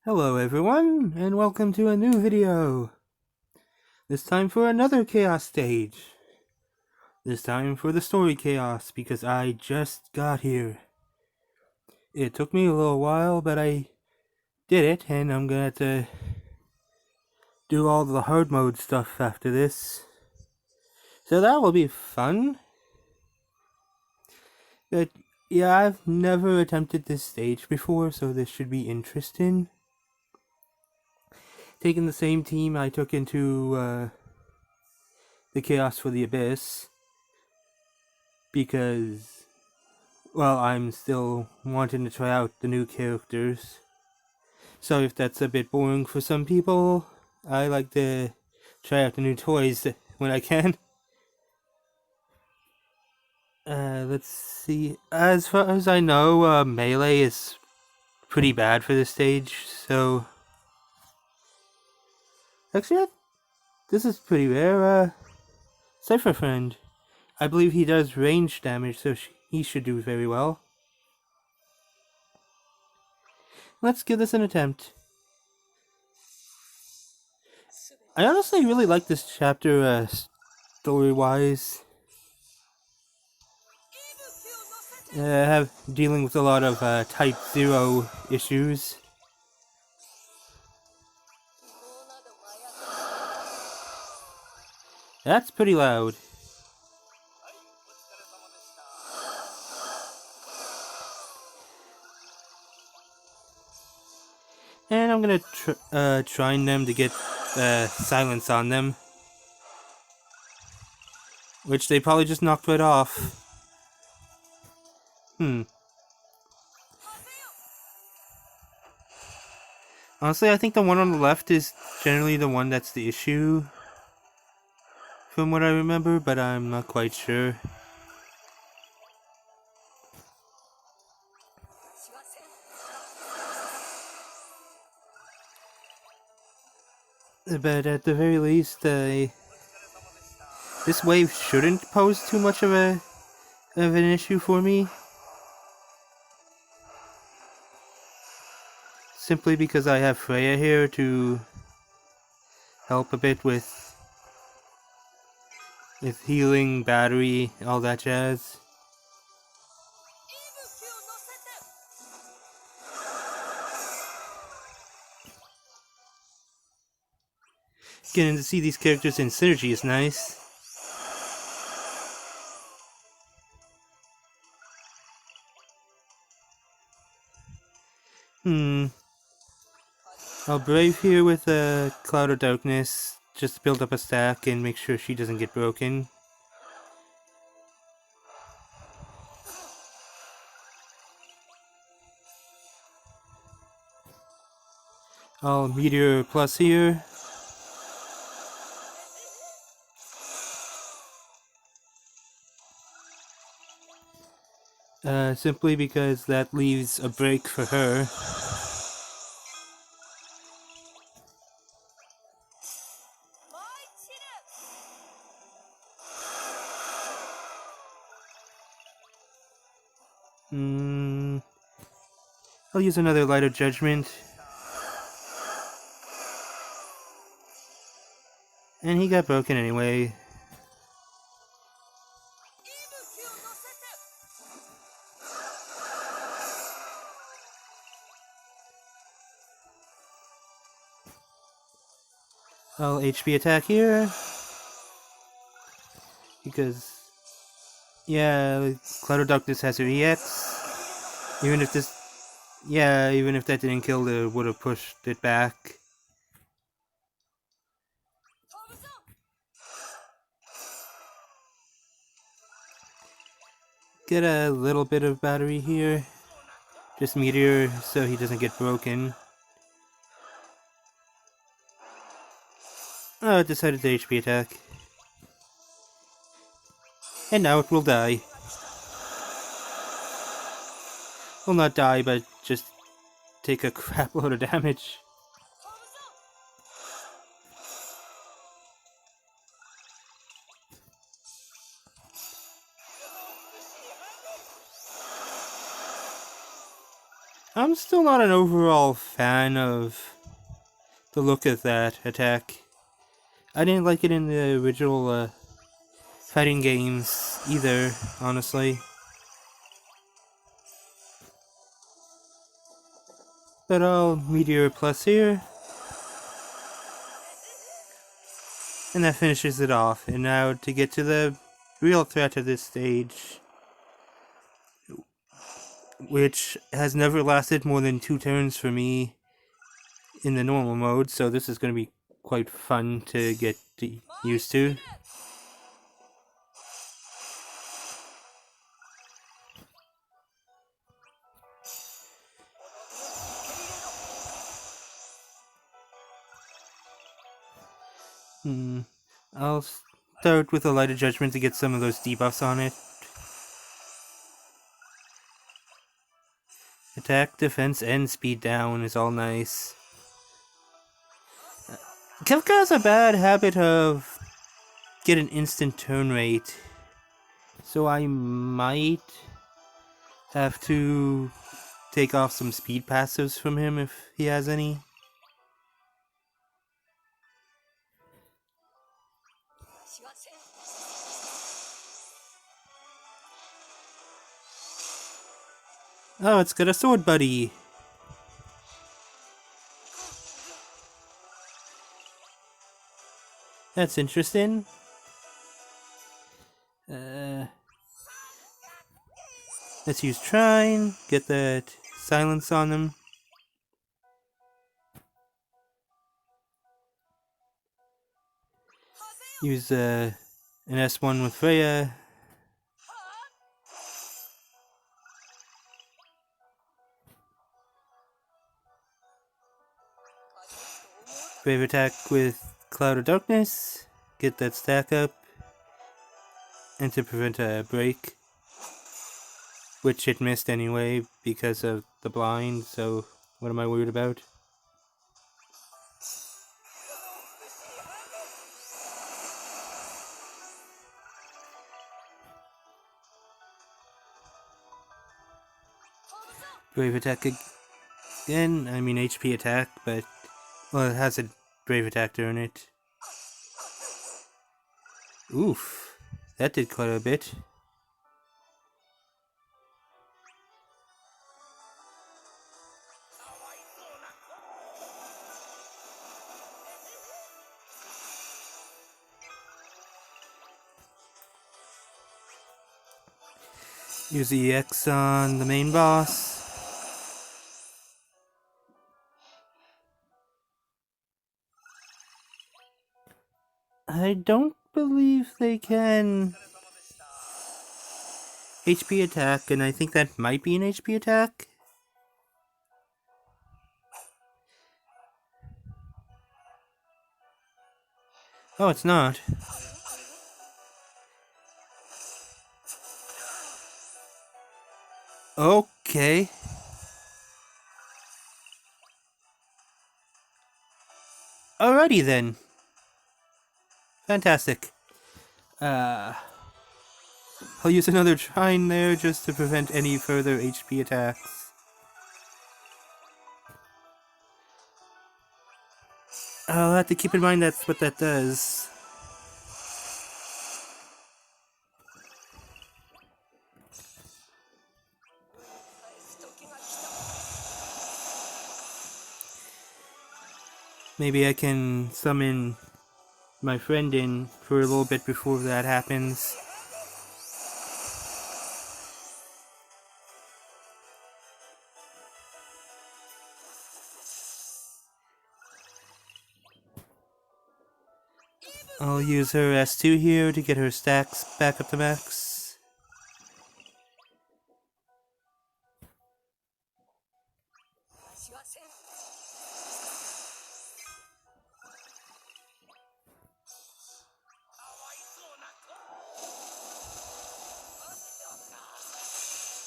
Hello everyone, and welcome to a new video. This time for another chaos stage. This time for the story chaos, because I just got here. It took me a little while, but I did it, and I'm gonna have to do all the hard mode stuff after this. So that will be fun. But yeah, I've never attempted this stage before, so this should be interesting. Taking the same team I took into the Chaos for the Abyss, because, well, I'm still wanting to try out the new characters. So if that's a bit boring for some people, I like to try out the new toys when I can. Let's see. As far as I know, Melee is pretty bad for this stage, so... Actually, this is pretty rare. Cypher Friend. I believe he does range damage, so he should do very well. Let's give this an attempt. I honestly really like this chapter, story-wise. I have dealing with a lot of Type 0 issues. That's pretty loud. And I'm gonna trying them to get silence on them. Which they probably just knocked right off. Honestly, I think the one on the left is generally the one that's the issue, from what I remember, but I'm not quite sure. But at the very least, this wave shouldn't pose too much of an issue for me. Simply because I have Freya here to help a bit with healing, battery, all that jazz. Getting to see these characters in synergy is nice. I'll Brave here with a Cloud of Darkness, just to build up a stack and make sure she doesn't get broken. I'll Meteor Plus here. Simply because that leaves a break for her. I'll use another Light of Judgment. And he got broken anyway. I'll HP attack here. Because, yeah, Cloud of Darkness has her EX. Even if that didn't kill it, would have pushed it back. Get a little bit of battery here. Just Meteor so he doesn't get broken. Oh, it decided to HP attack. And now it will die. Will not die, but just take a crap load of damage. I'm I'm still not an overall fan of the look of that attack. I didn't like it in the original fighting games either, honestly. But I'll Meteor Plus here. And that finishes it off. And now to get to the real threat of this stage, which has never lasted more than 2 turns for me in the normal mode, so this is going to be quite fun to get used to. I'll start with a lighter judgment to get some of those debuffs on it. Attack, defense, and speed down is all nice. Kefka has a bad habit of get an instant turn rate, so I might have to take off some speed passives from him if he has any. Oh, it's got a sword buddy. That's interesting. Let's use Trine, get that silence on them. Use an S1 with Freya. Brave attack with Cloud of Darkness. Get that stack up. And to prevent a break. Which it missed anyway because of the blind, so what am I worried about? Brave attack again. I mean HP attack, but well, it has a brave attack to earn it. Oof, that did quite a bit. Use the EX on the main boss. I don't believe they can HP attack, and I think that might be an HP attack. Oh, it's not. Okay. Alrighty then. Fantastic. I'll use another Trine there just to prevent any further HP attacks. I'll have to keep in mind that's what that does. Maybe I can summon my friend in for a little bit before that happens. I'll use her S2 here to get her stacks back up to max.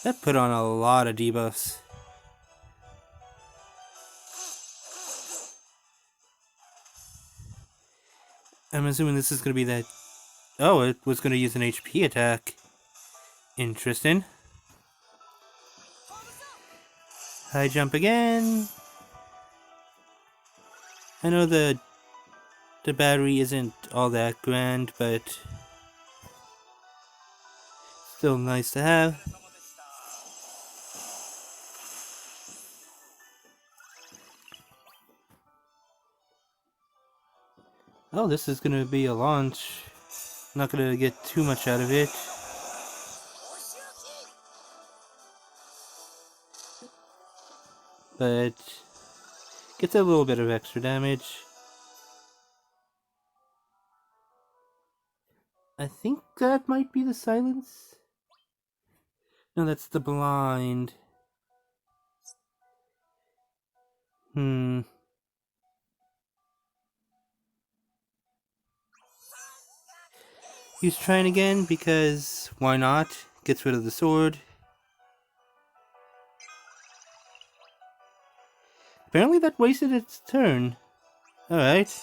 That put on a lot of debuffs. I'm assuming this is going to be that... Oh, it was going to use an HP attack. Interesting. High jump again. I know the battery isn't all that grand, but still nice to have. Oh, this is gonna be a launch. Not gonna get too much out of it. But gets a little bit of extra damage. I think that might be the silence. No, that's the blind. He's trying again because why not? Gets rid of the sword. Apparently that wasted its turn. Alright.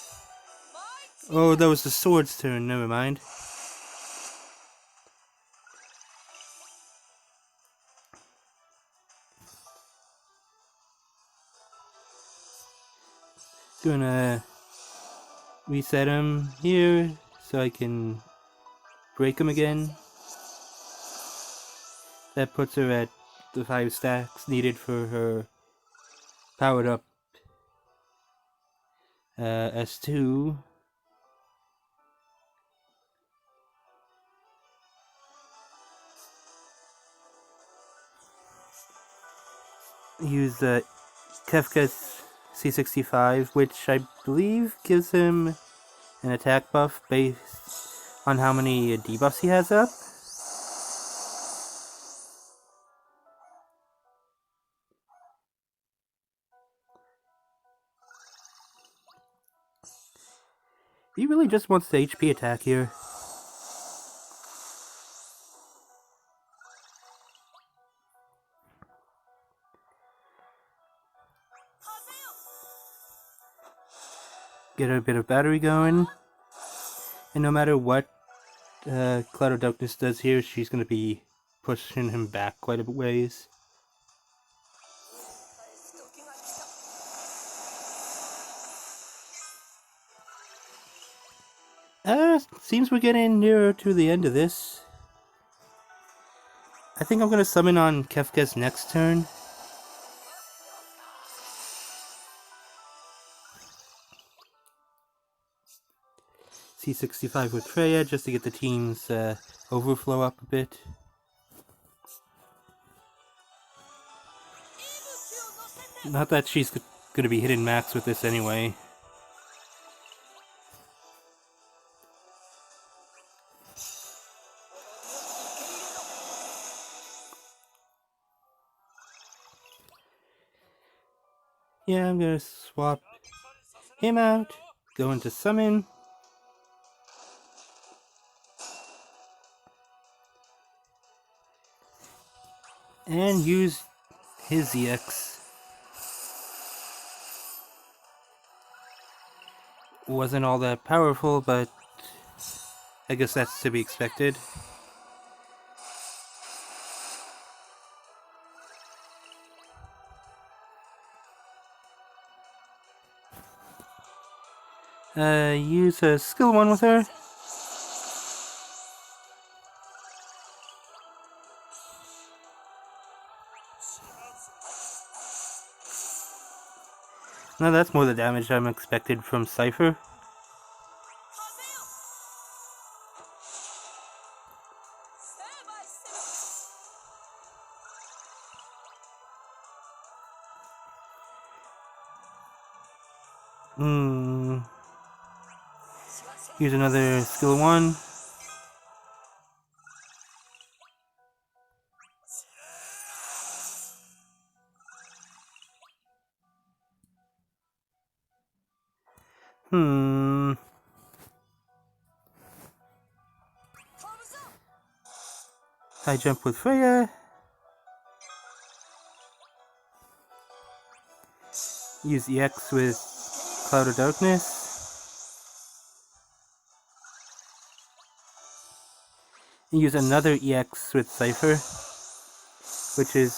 Oh, that was the sword's turn, never mind. Gonna reset him here so I can break him again. That puts her at the 5 stacks needed for her powered up S2. Use the Kefka's C65, which I believe gives him an attack buff based on how many debuffs he has up. He really just wants the HP attack here. Get a bit of battery going. And no matter what Cloud of Darkness does here, she's going to be pushing him back quite a bit ways. Seems we're getting nearer to the end of this. I think I'm going to summon on Kefka's next turn. C65 with Freya just to get the team's overflow up a bit. Not that she's going to be hitting max with this anyway. Yeah, I'm going to swap him out, go into summon. And use his EX. Wasn't all that powerful, but I guess that's to be expected. Use a skill 1 with her. Now that's more the damage I'm expected from Cypher. Use another skill 1. High jump with Freya. Use EX with Cloud of Darkness. And use another EX with Cypher, which is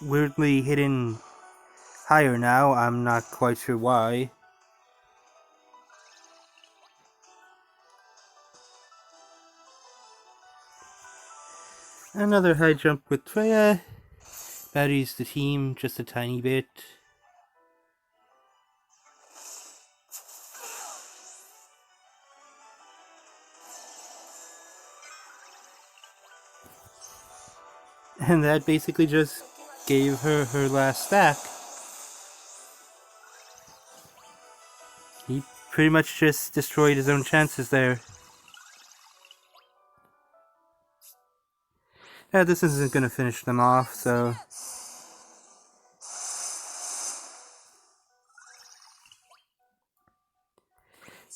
weirdly hidden higher now. I'm not quite sure why. Another high jump with Freya. Batteries the team just a tiny bit. And that basically just gave her her last stack. He pretty much just destroyed his own chances there. Yeah, this isn't gonna finish them off, so...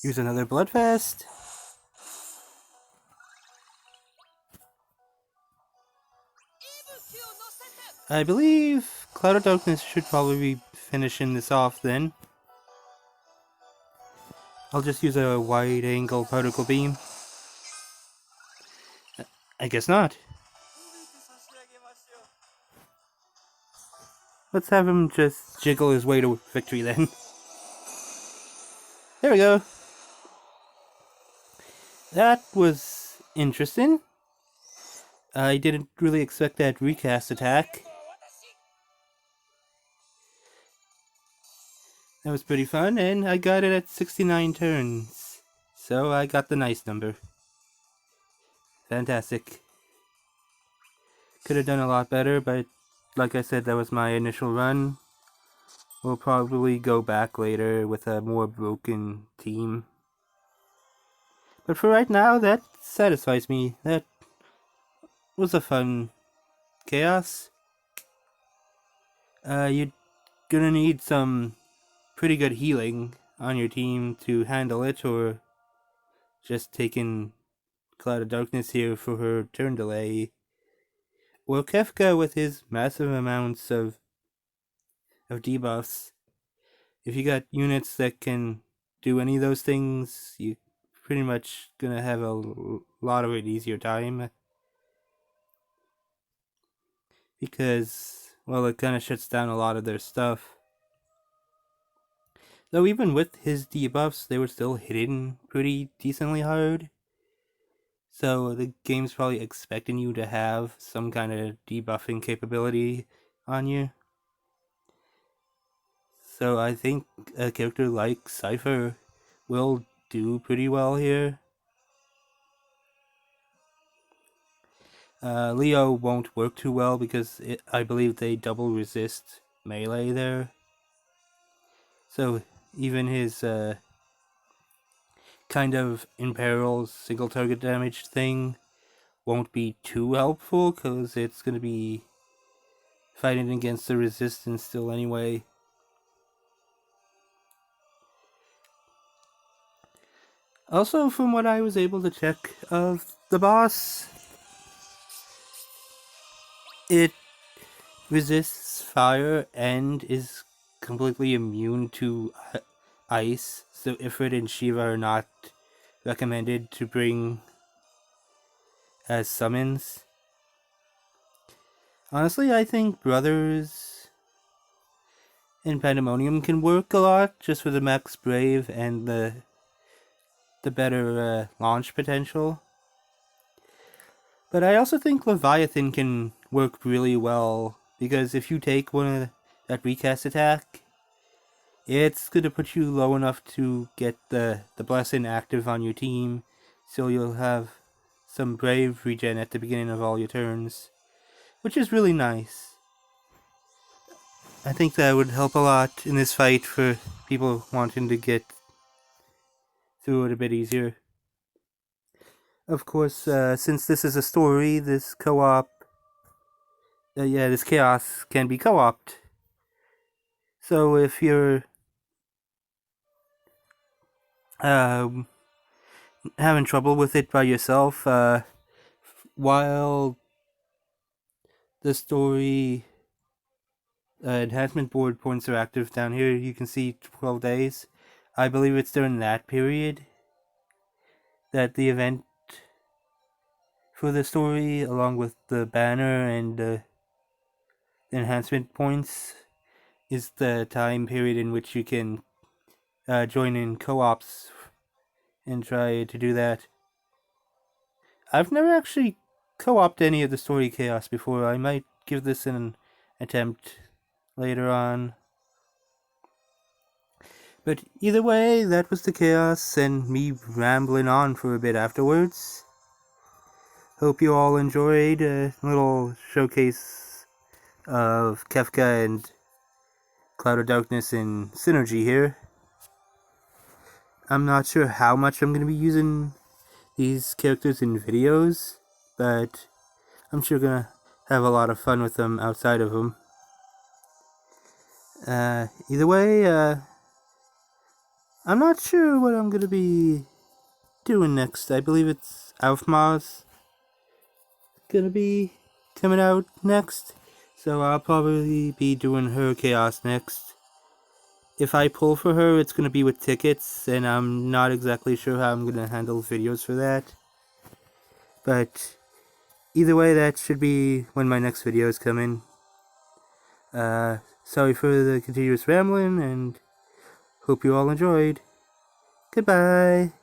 Use another Bloodfest. I believe Cloud of Darkness should probably be finishing this off then. I'll just use a wide angle particle beam. I guess not. Let's have him just jiggle his way to victory then. There we go. That was interesting. I didn't really expect that recast attack. That was pretty fun, and I got it at 69 turns. So I got the nice number. Fantastic. Could have done a lot better, but like I said, that was my initial run. We'll probably go back later with a more broken team. But for right now, that satisfies me. That was a fun chaos. You're gonna need some pretty good healing on your team to handle it, or just taking Cloud of Darkness here for her turn delay. Or Kefka with his massive amounts of debuffs. If you got units that can do any of those things, you pretty much gonna have a lot of an easier time. Because, well, it kind of shuts down a lot of their stuff. Though even with his debuffs, they were still hitting pretty decently hard. So the game's probably expecting you to have some kind of debuffing capability on you. So I think a character like Cypher will do pretty well here. Leo won't work too well because I believe they double resist melee there. So even his kind of imperils single target damage thing won't be too helpful because it's going to be fighting against the resistance still anyway. Also, from what I was able to check of the boss, it resists fire and is completely immune to ice, so Ifrit and Shiva are not recommended to bring as summons. Honestly, I think Brothers and Pandemonium can work a lot just for the max brave and the better launch potential. But I also think Leviathan can work really well, because if you take one of that recast attack, it's going to put you low enough to get the blessing active on your team, so you'll have some brave regen at the beginning of all your turns, which is really nice. I think that would help a lot in this fight for people wanting to get through it a bit easier. Of course, since this is a story, this co-op, this chaos can be co-opted. So if you're having trouble with it by yourself, while the story enhancement board points are active down here, you can see 12 days. I believe it's during that period that the event for the story, along with the banner and enhancement points is the time period in which you can join in co-ops and try to do that. I've never actually co-opted any of the story chaos before. I might give this an attempt later on. But either way, that was the chaos and me rambling on for a bit afterwards. Hope you all enjoyed a little showcase of Kefka and Cloud of Darkness in synergy here. I'm not sure how much I'm going to be using these characters in videos, but I'm sure going to have a lot of fun with them outside of them. Either way, I'm not sure what I'm going to be doing next. I believe it's Aufma's gonna be coming out next, so I'll probably be doing her chaos next. If I pull for her, it's gonna be with tickets, and I'm not exactly sure how I'm gonna handle videos for that. But either way, that should be when my next videos come in. Sorry for the continuous rambling, and hope you all enjoyed. Goodbye.